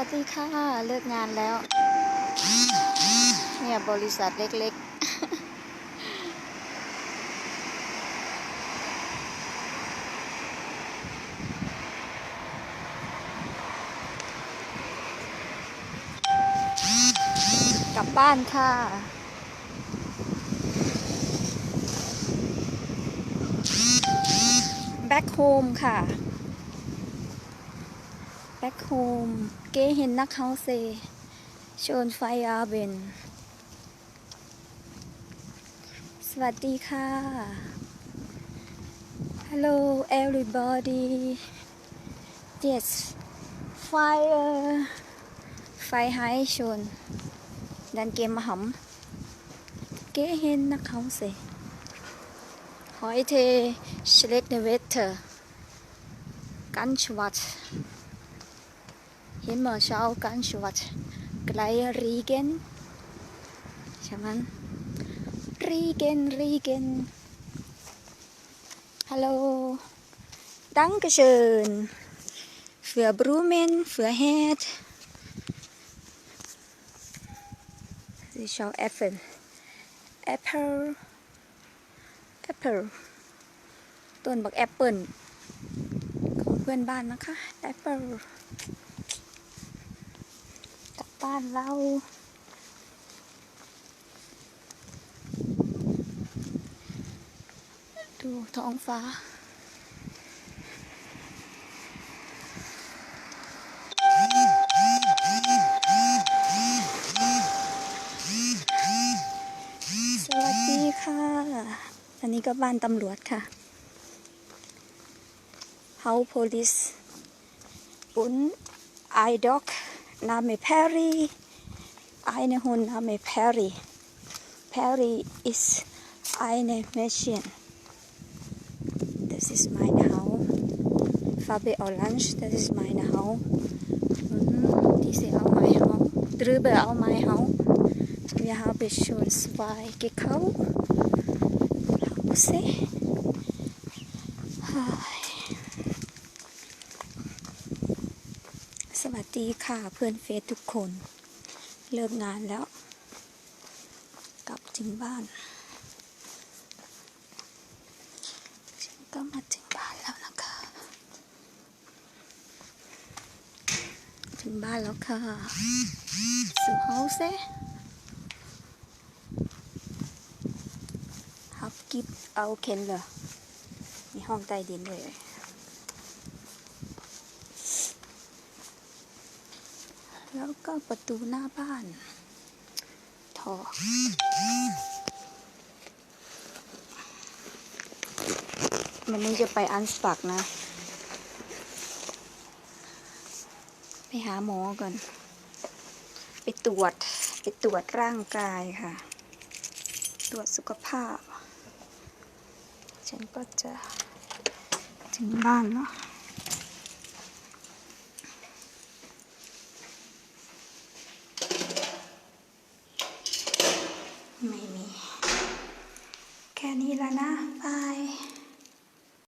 วัสดีค่ะเลิกงานแล้วเนี่ยบริษัทเล็กๆกลับบ้านค่ะแบ็คโฮมค่ะแบ็คโฮมเก๋เห็นนักเฮาเซชนไฟอาเบนสวัสดีค่ะ Hello everybody yes fire ไฟไฮชนดันเกมมาหำเก๋เห็นนักเฮาเซheute schlechte Wetter ganz schwarz Himmelschau ganz schwarz gleich Regen ใช่ไหมRegen Hallo Dankeschön für Blumen für Herd Sie schau Apple ต้นบักแอปเปิลของเพื่อนบ้านนะคะแอปเปิลกลับบ้านเราดูท้องฟ้าสวัสดีค่ะอันนี้ก็บ้านตำรวจค่ะ House Police und ein Dog Name Perry eine Hund Name Perry Perry ist eine Mädchen Das ist meine Haus Farbe Orange Das ist meine Haus diese auch mein Haus drüber auch mein Haus Wir haben schon 2 gekauft Hauseสวัสดีค่ะเพื่อนเฟซทุกคนเลิกงานแล้วกลับถึงบ้านฉันก็มาถึงบ้านแล้วนะคะถึงบ้านแล้วค่ะสู่เฮาเซ่ฮับกิฟเอาเข็นเหรอมีห้องใต้ดินเลยแล้วก็ประตูหน้าบ้านถอวันนี้จะไปอันสปักนะไปหาหมอก่อนไปตรวจร่างกายค่ะตรวจสุขภาพฉันก็จะถึงบ้านเนาะไม่มีแค่นี้แล้วนะบาย